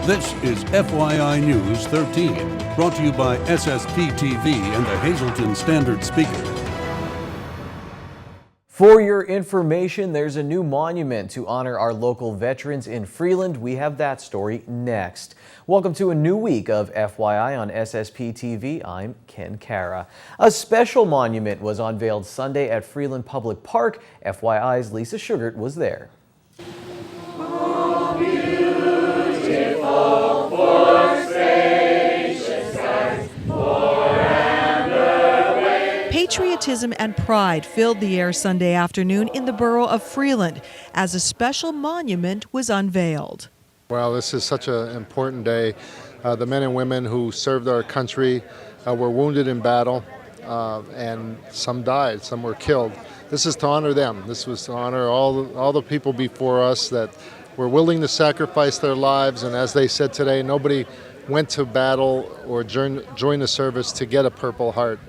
This is FYI News 13, brought to you by SSPTV and the Hazleton Standard Speaker. For your information, there's a new monument to honor our local veterans in Freeland. We have that story next. Welcome to a new week of FYI on SSPTV. I'm Ken Cara. A special monument was unveiled Sunday at Freeland Public Park. FYI's Lisa Sugart was there. Patriotism and pride filled the air Sunday afternoon in the borough of Freeland as a special monument was unveiled. Well, this is such an important day. The men and women who served our country were wounded in battle, and some died, some were killed. This is to honor them. This was to honor all the people before us that were willing to sacrifice their lives, and as they said today, nobody went to battle or joined the service to get a Purple Heart.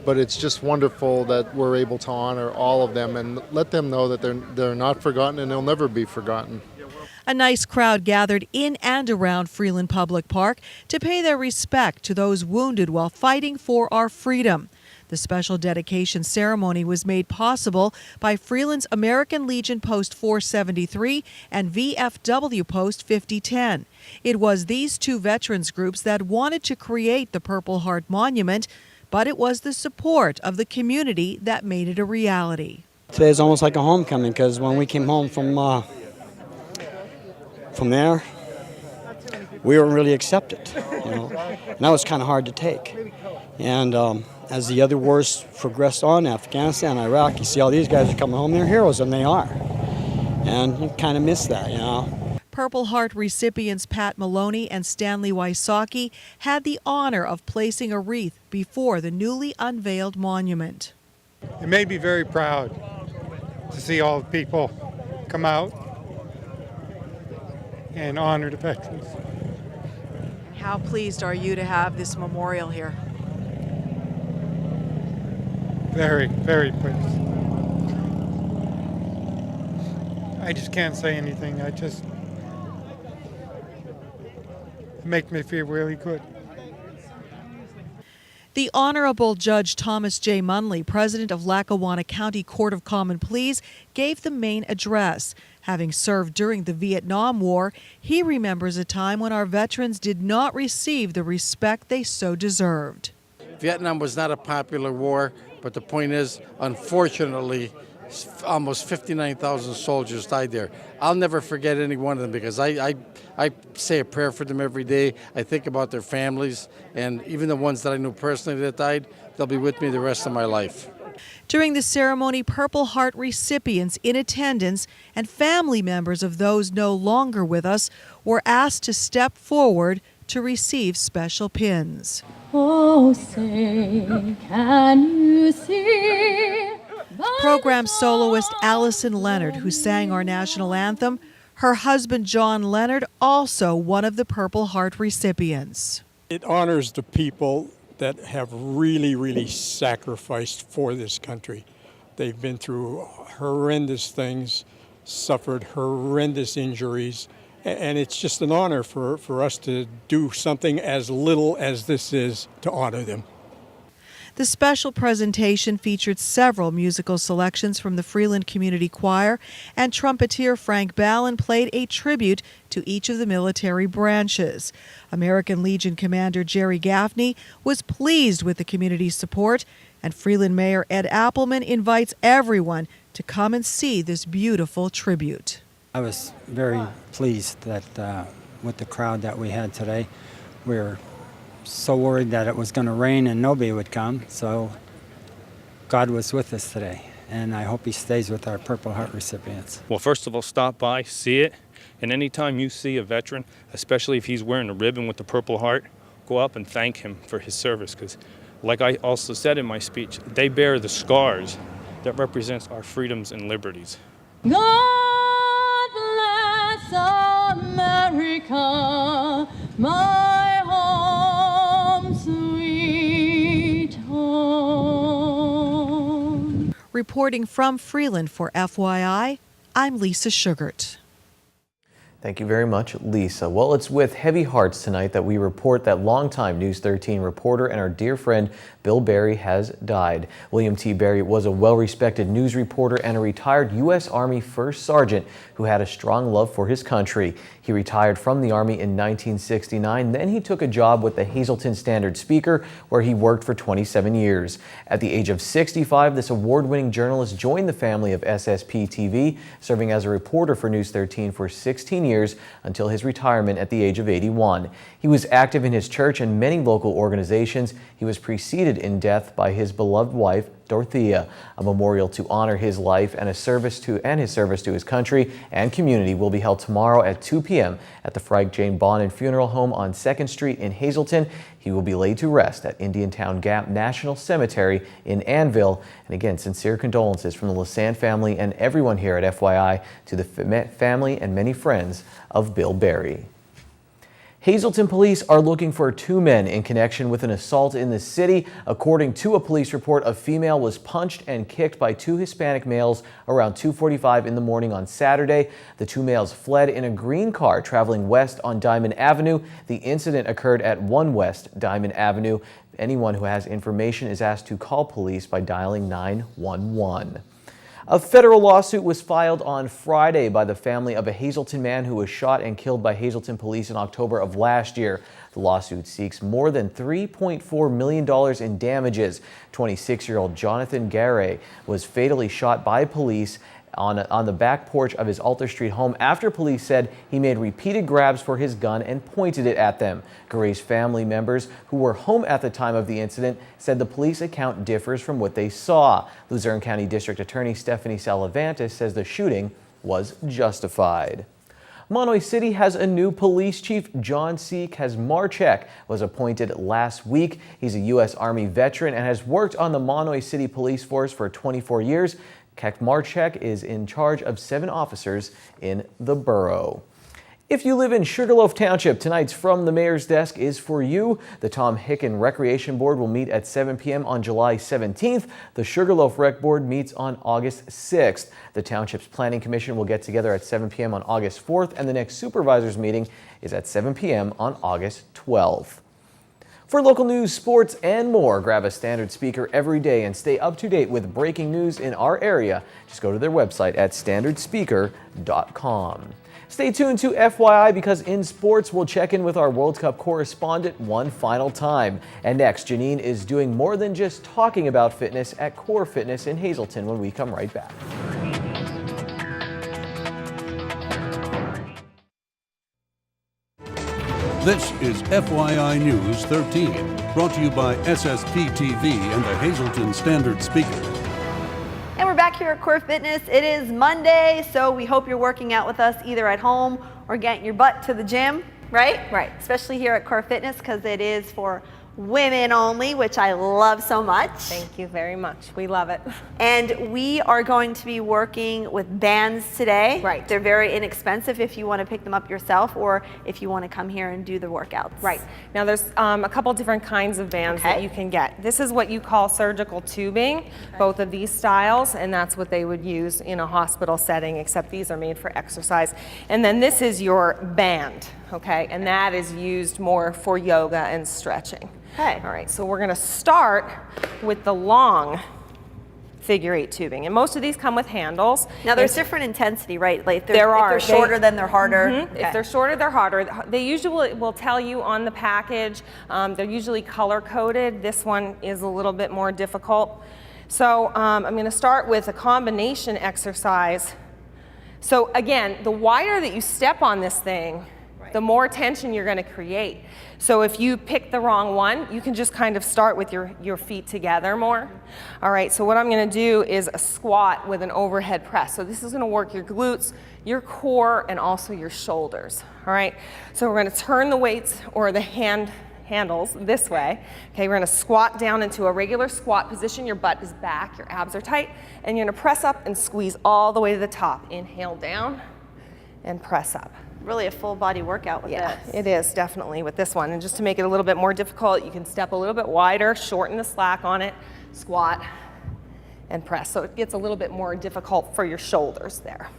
But it's just wonderful that we're able to honor all of them and let them know that they're not forgotten and they'll never be forgotten. A nice crowd gathered in and around Freeland Public Park to pay their respect to those wounded while fighting for our freedom. The special dedication ceremony was made possible by Freeland's American Legion Post 473 and VFW Post 5010. It was these two veterans groups that wanted to create the Purple Heart Monument, but it was the support of the community that made it a reality. Today is almost like a homecoming because when we came home from there, we weren't really accepted, and that was kind of hard to take. And as the other wars progressed on, Afghanistan, Iraq, you see all these guys are coming home, they're heroes, and they are. And you kind of miss that, Purple Heart recipients Pat Maloney and Stanley Wysocki had the honor of placing a wreath before the newly unveiled monument. It made me very proud to see all the people come out and honor the veterans. How pleased are you to have this memorial here? Very, very pleased. I just can't say anything. It makes me feel really good. The Honorable Judge Thomas J. Munley, president of Lackawanna County Court of Common Pleas, gave the main address. Having served during the Vietnam War, he remembers a time when our veterans did not receive the respect they so deserved. Vietnam was not a popular war, but the point is, unfortunately, almost 59,000 soldiers died there. I'll never forget any one of them because I say a prayer for them every day. I think about their families, and even the ones that I knew personally that died, they'll be with me the rest of my life. During the ceremony, Purple Heart recipients in attendance and family members of those no longer with us were asked to step forward to receive special pins. Oh, say, can you see? Program soloist Allison Leonard, who sang our national anthem, her husband John Leonard, also one of the Purple Heart recipients. It honors the people that have really sacrificed for this country. They've been through horrendous things, suffered horrendous injuries, and it's just an honor for us to do something as little as this is to honor them. The special presentation featured several musical selections from the Freeland Community Choir, and trumpeter Frank Ballin played a tribute to each of the military branches. American Legion Commander Jerry Gaffney was pleased with the community's support, and Freeland Mayor Ed Appleman invites everyone to come and see this beautiful tribute. I was very pleased that with the crowd that we had today. We were so worried that it was going to rain and nobody would come, so God was with us today, and I hope he stays with our Purple Heart recipients. Well, first of all, stop by, see it, and anytime you see a veteran, especially if he's wearing a ribbon with the Purple Heart, go up and thank him for his service, because like I also said in my speech, they bear the scars that represents our freedoms and liberties. God bless America, my home, sweet home. Reporting from Freeland for FYI, I'm Lisa Sugart. Thank you very much, Lisa. Well, it's with heavy hearts tonight that we report that longtime News 13 reporter and our dear friend Bill Berry has died. William T. Berry was a well-respected news reporter and a retired U.S. Army First Sergeant who had a strong love for his country. He retired from the Army in 1969. Then he took a job with the Hazleton Standard-Speaker, where he worked for 27 years. At the age of 65, this award-winning journalist joined the family of SSPTV, serving as a reporter for News 13 for 16 years until his retirement at the age of 81. He was active in his church and many local organizations. He was preceded in death by his beloved wife, Dorothea. A memorial to honor his life and his service to his country and community will be held tomorrow at 2 p.m. at the Frank Jane Bonin Funeral Home on 2nd Street in Hazleton. He will be laid to rest at Indiantown Gap National Cemetery in Annville. And again, sincere condolences from the Lassand family and everyone here at FYI to the family and many friends of Bill Berry. Hazleton police are looking for 2 men in connection with an assault in the city. According to a police report, a female was punched and kicked by 2 Hispanic males around 2:45 in the morning on Saturday. The 2 males fled in a green car traveling west on Diamond Avenue. The incident occurred at 1 West Diamond Avenue. Anyone who has information is asked to call police by dialing 911. A federal lawsuit was filed on Friday by the family of a Hazleton man who was shot and killed by Hazleton police in October of last year. The lawsuit seeks more than $3.4 million in damages. 26-year-old Jonathan Garay was fatally shot by police on the back porch of his Alter Street home after police said he made repeated grabs for his gun and pointed it at them. Garay's family members, who were home at the time of the incident, said the police account differs from what they saw. Luzerne County District Attorney Stephanie Salavantis says the shooting was justified. Monoy City has a new police chief. John C. Kazmarchek was appointed last week. He's a U.S. Army veteran and has worked on the Monoy City Police Force for 24 years. Kazmarchek is in charge of 7 officers in the borough. If you live in Sugarloaf Township, tonight's From the Mayor's Desk is for you. The Tom Hicken Recreation Board will meet at 7 p.m. on July 17th. The Sugarloaf Rec Board meets on August 6th. The Township's Planning Commission will get together at 7 p.m. on August 4th, and the next Supervisors meeting is at 7 p.m. on August 12th. For local news, sports, and more, grab a Standard Speaker every day and stay up to date with breaking news in our area. Just go to their website at standardspeaker.com. Stay tuned to FYI because in sports, we'll check in with our World Cup correspondent one final time. And next, Janine is doing more than just talking about fitness at Core Fitness in Hazleton when we come right back. This is FYI News 13, brought to you by SSPTV and the Hazleton Standard Speaker. And we're back here at Core Fitness. It is Monday, so we hope you're working out with us either at home or getting your butt to the gym, right? Right. Especially here at Core Fitness because it is for women only, which I love so much. Thank you very much. We love it. And we are going to be working with bands today. Right. They're very inexpensive if you want to pick them up yourself or if you want to come here and do the workouts. Right. Now there's a couple different kinds of bands that you can get. This is what you call surgical tubing, both of these styles, and that's what they would use in a hospital setting, except these are made for exercise. And then this is your band, okay? And that is used more for yoga and stretching. Okay. All right, so we're gonna start with the long figure 8 tubing. And most of these come with handles. Now there's different intensity, right? Like if they're shorter, then they're harder. Okay. If they're shorter, they're harder. They usually will tell you on the package. They're usually color coded. This one is a little bit more difficult. So I'm gonna start with a combination exercise. So again, the wider that you step on this thing, the more tension you're going to create. So if you pick the wrong one, you can just kind of start with your feet together more. All right, so what I'm going to do is a squat with an overhead press. So this is going to work your glutes, your core, and also your shoulders. All right, so we're going to turn the weights or the handles this way. Okay, we're going to squat down into a regular squat position. Your butt is back, your abs are tight, and you're going to press up and squeeze all the way to the top. Inhale down and press up. Really a full body workout with this. It is definitely with this one. And just to make it a little bit more difficult, you can step a little bit wider, shorten the slack on it, squat, and press. So it gets a little bit more difficult for your shoulders there.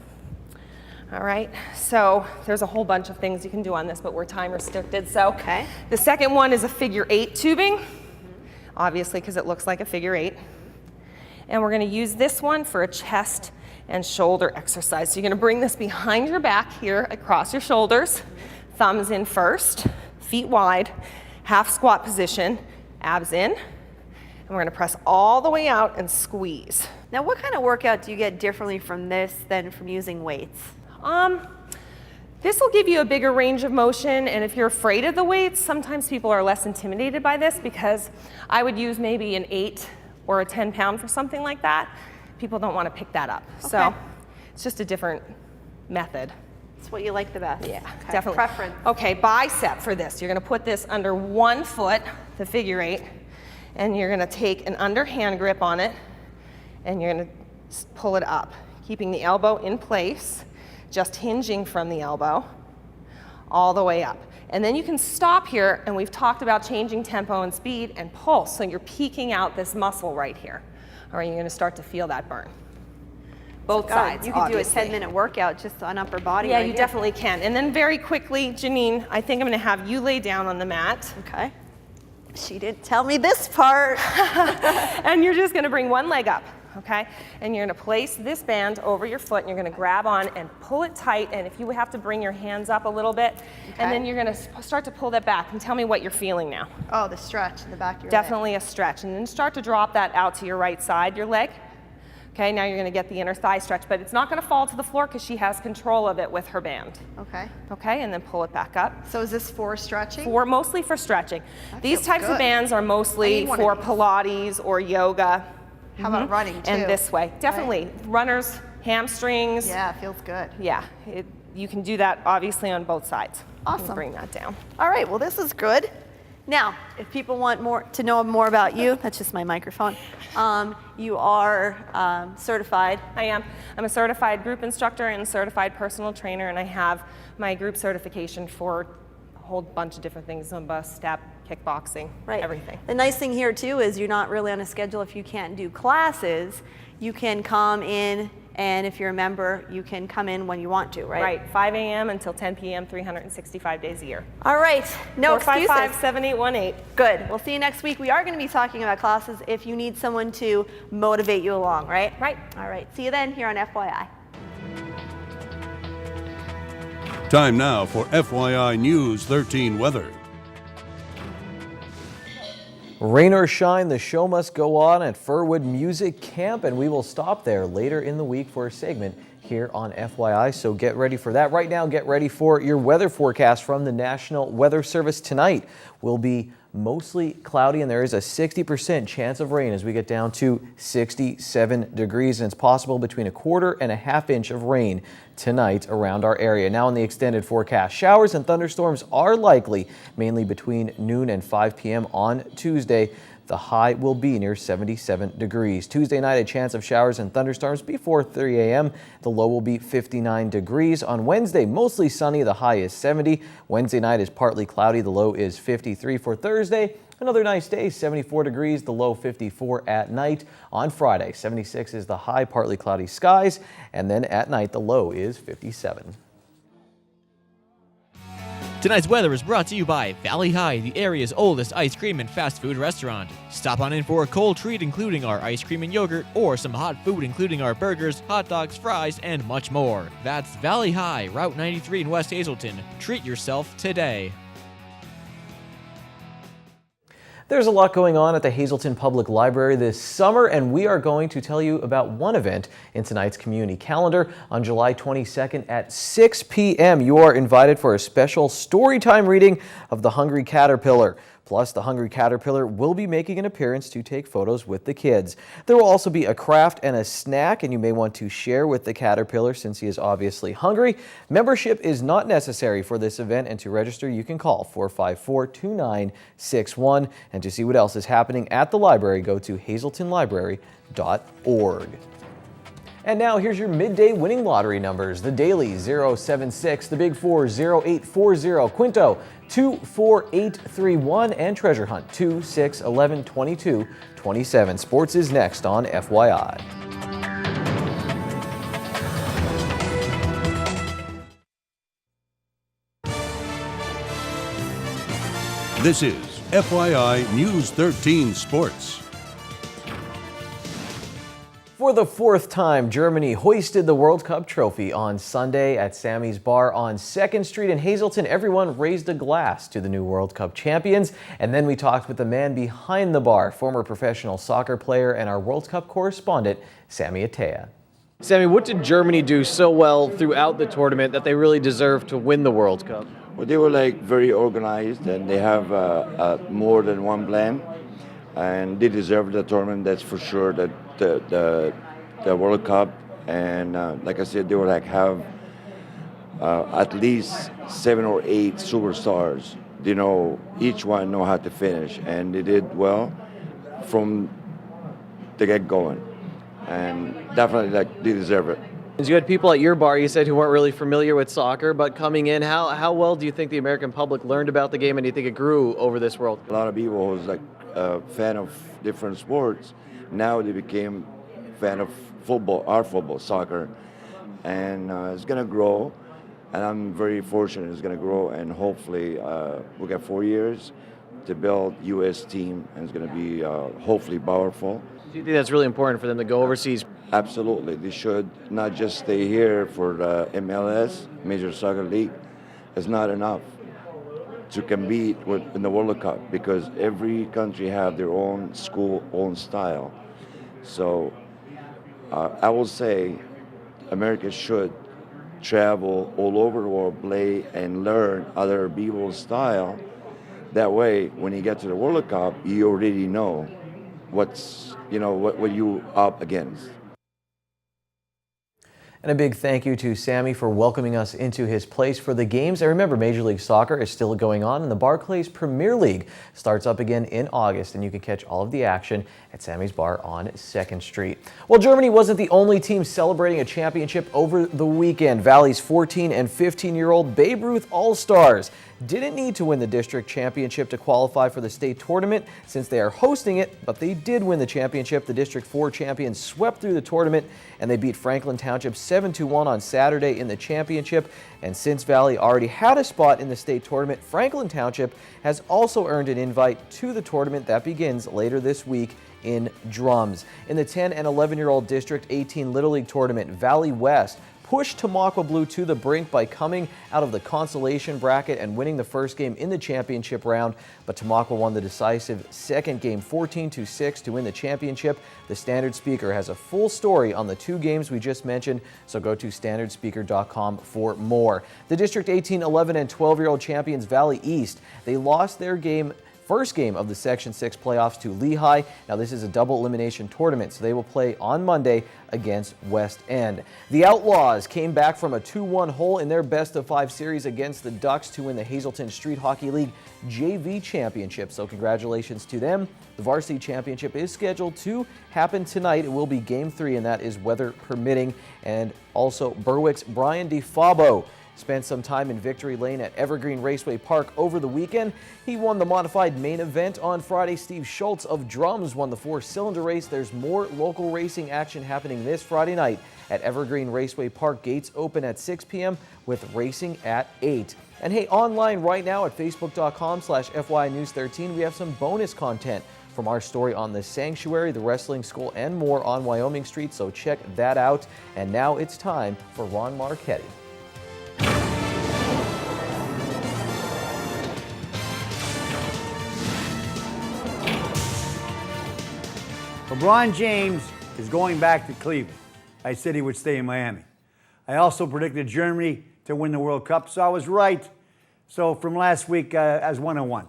All right, so there's a whole bunch of things you can do on this, but we're time restricted. So the second one is a figure 8 tubing, obviously because it looks like a figure 8. And we're going to use this one for a chest and shoulder exercise. So you're going to bring this behind your back here across your shoulders, thumbs in first, feet wide, half squat position, abs in. And we're going to press all the way out and squeeze. Now, what kind of workout do you get differently from this than from using weights? This will give you a bigger range of motion, and if you're afraid of the weights, sometimes people are less intimidated by this, because I would use maybe an 8 or a 10 pound for something like that. People don't want to pick that up. Okay. So it's just a different method. It's what you like the best. Yeah, Okay. definitely. Preference. Okay, bicep for this. You're going to put this under one foot, the figure 8, and you're going to take an underhand grip on it, and you're going to pull it up, keeping the elbow in place, just hinging from the elbow all the way up. And then you can stop here, and we've talked about changing tempo and speed and pulse, so you're peaking out this muscle right here. All right, you're going to start to feel that burn. Both sides, You could do a obviously. 10-minute workout just on upper body. Yeah, right you here. definitely can. And then very quickly, Janine, I think I'm going to have you lay down on the mat. Okay. She didn't tell me this part. And you're just going to bring one leg up, okay? And you're going to place this band over your foot, and you're going to grab on and pull it tight. And if you have to bring your hands up a little bit, and then you're going to start to pull that back. And tell me what you're feeling now. Oh, the stretch in the back of your Definitely a stretch. And then start to drop that out to your right side, your leg. Okay, now you're going to get the inner thigh stretch, but it's not going to fall to the floor because she has control of it with her band. leg. Okay. Okay, and then pull it back up. So is this for stretching? Mostly for stretching. These feels types good. of bands are I mostly need one for of these. Pilates or yoga. How about running too? And this way, definitely. Runners, hamstrings. Yeah, it feels good. Yeah, you can do that obviously on both sides. You can Awesome. bring that down. All right, well, this is good. Now, if people want to know more about you, that's just my microphone. You are certified. I am. I'm a certified group instructor and certified personal trainer, and I have my group certification for a whole bunch of different things: Zumba, step, kickboxing, everything. The nice thing here too is you're not really on a schedule. If you can't do classes, you can come in, and if you're a member, you can come in when you want to, right? Right, 5 a.m. until 10 p.m., 365 days a year. All right, no excuses. 455-7818. Good. We'll see you next week. We are going to be talking about classes if you need someone to motivate you along, right? Right. All right. See you then here on FYI. Time now for FYI News 13 weather. Rain or shine, the show must go on at Furwood Music Camp, and we will stop there later in the week for a segment here on FYI, so get ready for that. Right now, get ready for your weather forecast from the National Weather Service. Tonight will be mostly cloudy, and there is a 60% chance of rain as we get down to 67 degrees, and it's possible between a quarter and a half inch of rain tonight around our area. Now in the extended forecast, showers and thunderstorms are likely mainly between noon and 5 p.m. on Tuesday. The high will be near 77 degrees. Tuesday night, a chance of showers and thunderstorms before 3 a.m. The low will be 59 degrees. On Wednesday, mostly sunny. The high is 70. Wednesday night is partly cloudy. The low is 53. For Thursday, another nice day, 74 degrees. The low 54 at night. On Friday, 76 is the high, partly cloudy skies. And then at night, the low is 57. Tonight's weather is brought to you by Valley High, the area's oldest ice cream and fast food restaurant. Stop on in for a cold treat including our ice cream and yogurt, or some hot food including our burgers, hot dogs, fries, and much more. That's Valley High, Route 93 in West Hazelton. Treat yourself today. There's a lot going on at the Hazelton Public Library this summer, and we are going to tell you about one event in tonight's community calendar. On July 22nd at 6 p.m., you are invited for a special storytime reading of The Hungry Caterpillar. Plus, the Hungry Caterpillar will be making an appearance to take photos with the kids. There will also be a craft and a snack, and you may want to share with the caterpillar since he is obviously hungry. Membership is not necessary for this event, and to register, you can call 454-2961. And to see what else is happening at the library, go to hazeltonlibrary.org. And now here's your midday winning lottery numbers. The Daily 076, the Big Four 0840, Quinto 24831, and Treasure Hunt 2, 6, 11, 22, 27. Sports is next on FYI. This is FYI News 13 Sports. For the fourth time, Germany hoisted the World Cup trophy on Sunday at Sammy's Bar on 2nd Street in Hazleton. Everyone raised a glass to the new World Cup champions. And then we talked with the man behind the bar, former professional soccer player and our World Cup correspondent, Sammy Atea. Sammy, what did Germany do so well throughout the tournament that they really deserve to win the World Cup? Well, they were very organized, and they have more than one plan, and they deserve the tournament. That's for sure. That the World Cup, and like I said, they will have at least 7 or 8 superstars. Each one know how to finish, and they did well from the get going, and definitely they deserve it. You had people at your bar, you said, who weren't really familiar with soccer, but coming in, how well do you think the American public learned about the game, and do you think it grew over this World Cup? A lot of people who's a fan of different sports, now they became fan of football, our football, soccer, and it's going to grow, and I'm very fortunate it's going to grow, and hopefully we got 4 years to build U.S. team, and it's going to be hopefully powerful. Do you think that's really important for them to go overseas? Absolutely. They should not just stay here for the MLS, Major Soccer League. It's not enough to compete in the World Cup because every country have their own school, own style. So I will say America should travel all over the world, play and learn other people's style. That way, when you get to the World Cup, you already know what you up against. And a big thank you to Sammy for welcoming us into his place for the games. And remember, Major League Soccer is still going on, and the Barclays Premier League starts up again in August, and you can catch all of the action at Sammy's Bar on 2nd Street. Well, Germany wasn't the only team celebrating a championship over the weekend. Valley's 14 and 15-year-old Babe Ruth All-Stars didn't need to win the district championship to qualify for the state tournament since they are hosting it, but they did win the championship. The District 4 champions swept through the tournament, and they beat Franklin Township 7-1 on Saturday in the championship. And since Valley already had a spot in the state tournament, Franklin Township has also earned an invite to the tournament that begins later this week in Drums. In the 10 and 11-year-old District 18 Little League tournament, Valley West pushed Tamaqua Blue to the brink by coming out of the consolation bracket and winning the first game in the championship round. But Tamaqua won the decisive second game 14-6 to win the championship. The Standard Speaker has a full story on the 2 games we just mentioned, so go to standardspeaker.com for more. The District 18, 11, and 12-year-old champions Valley East, they lost their first game of the Section 6 playoffs to Lehigh. Now this is a double elimination tournament, so they will play on Monday against West End. The Outlaws came back from a 2-1 hole in their best-of-5 series against the Ducks to win the Hazleton Street Hockey League JV Championship, so congratulations to them. The varsity championship is scheduled to happen tonight. It will be Game 3, and that is weather permitting. And also Berwick's Brian DeFabo spent some time in Victory Lane at Evergreen Raceway Park over the weekend. He won the modified main event on Friday. Steve Schultz of Drums won the 4-cylinder race. There's more local racing action happening this Friday night at Evergreen Raceway Park. Gates open at 6 p.m. with racing at 8. And hey, online right now at facebook.com/FYI News 13, we have some bonus content from our story on the Sanctuary, the Wrestling School, and more on Wyoming Street, so check that out. And now it's time for Ron Marchetti. LeBron James is going back to Cleveland. I said he would stay in Miami. I also predicted Germany to win the World Cup, so I was right. So from last week as 101.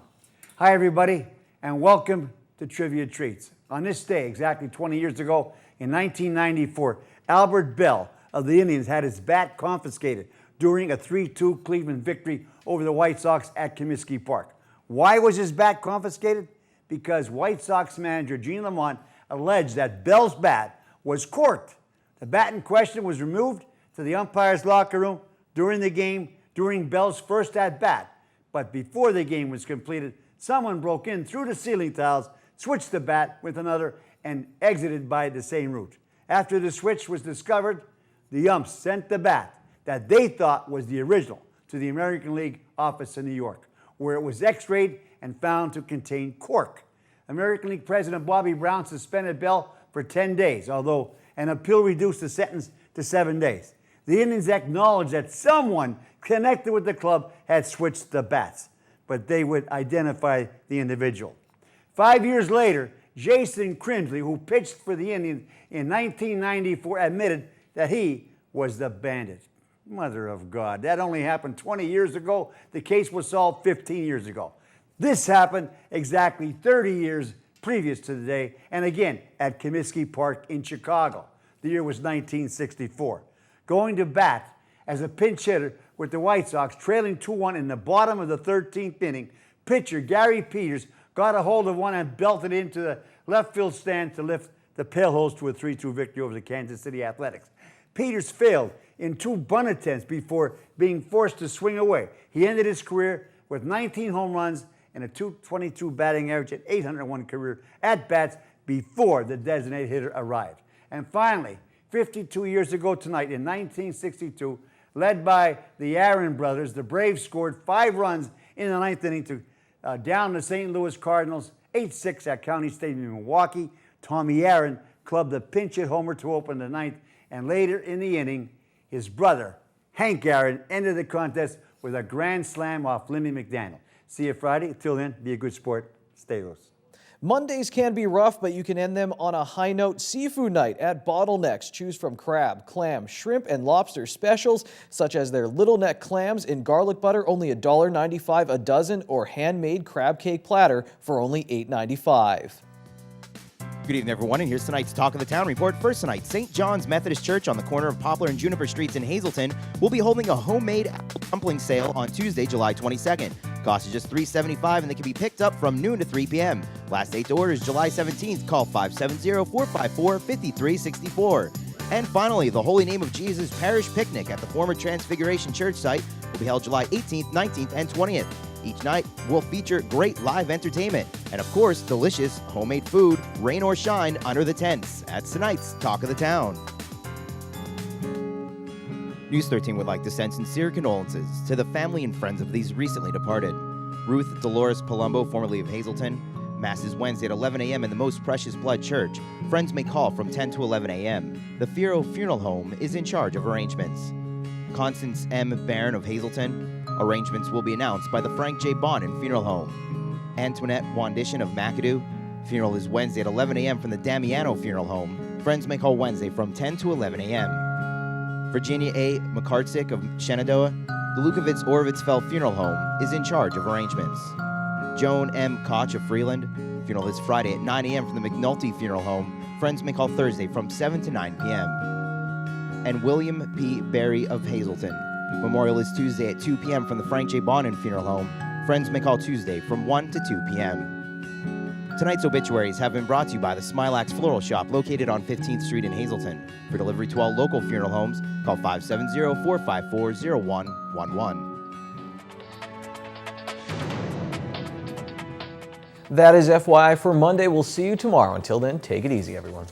Hi, everybody, and welcome to Trivia Treats. On this day, exactly 20 years ago, in 1994, Albert Bell of the Indians had his bat confiscated during a 3-2 Cleveland victory over the White Sox at Comiskey Park. Why was his bat confiscated? Because White Sox manager Gene Lamont alleged that Bell's bat was corked. The bat in question was removed to the umpire's locker room during the game, during Bell's first at-bat. But before the game was completed, someone broke in through the ceiling tiles, switched the bat with another, and exited by the same route. After the switch was discovered, the umps sent the bat that they thought was the original to the American League office in New York. where it was x-rayed and found to contain cork. American League President Bobby Brown suspended Bell for 10 days, although an appeal reduced the sentence to 7 days. The Indians acknowledged that someone connected with the club had switched the bats, but they would identify the individual. 5 years later, Jason Crimsley, who pitched for the Indians in 1994, admitted that he was the bandit. Mother of God, that only happened 20 years ago. The case was solved 15 years ago. This happened exactly 30 years previous to the day, and again at Comiskey Park in Chicago. The year was 1964. Going to bat as a pinch hitter with the White Sox, trailing 2-1 in the bottom of the 13th inning, pitcher Gary Peters got a hold of one and belted into the left field stand to lift the Pale Hose to a 3-2 victory over the Kansas City Athletics. Peters failed in 2 bunt attempts before being forced to swing away. He ended his career with 19 home runs and a .222 batting average at 801 career at-bats before the designated hitter arrived. And finally, 52 years ago tonight in 1962, led by the Aaron brothers, the Braves scored 5 runs in the 9th inning to down the St. Louis Cardinals 8-6 at County Stadium in Milwaukee. Tommy Aaron clubbed the pinch hit homer to open the 9th, and later in the inning, his brother, Hank Aaron, ended the contest with a grand slam off Lindy McDaniel. See you Friday. Till then, be a good sport. Stay loose. Mondays can be rough, but you can end them on a high note. Seafood night at Bottlenecks. Choose from crab, clam, shrimp, and lobster specials, such as their little neck clams in garlic butter, only $1.95 a dozen, or handmade crab cake platter for only $8.95. Good evening, everyone, and here's tonight's Talk of the Town report. First tonight, St. John's Methodist Church on the corner of Poplar and Juniper Streets in Hazleton will be holding a homemade apple dumpling sale on Tuesday, July 22nd. Cost is just $3.75, and they can be picked up from noon to 3 p.m. Last date to order is July 17th. Call 570-454-5364. And finally, the Holy Name of Jesus Parish Picnic at the former Transfiguration Church site will be held July 18th, 19th, and 20th. Each night will feature great live entertainment and, of course, delicious homemade food, rain or shine, under the tents. That's tonight's Talk of the Town. News 13 would like to send sincere condolences to the family and friends of these recently departed. Ruth Dolores Palumbo, formerly of Hazleton. Mass is Wednesday at 11 a.m. in the Most Precious Blood Church. Friends may call from 10 to 11 a.m. The Firo Funeral Home is in charge of arrangements. Constance M. Barron of Hazleton. Arrangements will be announced by the Frank J. Bonin Funeral Home. Antoinette Wandishan of McAdoo. Funeral is Wednesday at 11 a.m. from the Damiano Funeral Home. Friends may call Wednesday from 10 to 11 a.m. Virginia A. McCartsick of Shenandoah. The Lukowitz-Orovitz-Fell Funeral Home is in charge of arrangements. Joan M. Koch of Freeland. Funeral is Friday at 9 a.m. from the McNulty Funeral Home. Friends may call Thursday from 7 to 9 p.m. And William P. Berry of Hazleton. Memorial is Tuesday at 2 p.m. from the Frank J. Bonin Funeral Home. Friends may call Tuesday from 1 to 2 p.m. Tonight's obituaries have been brought to you by the Smilax Floral Shop located on 15th Street in Hazleton. For delivery to all local funeral homes, call 570-454-0111. That is FYI for Monday. We'll see you tomorrow. Until then, take it easy, everyone.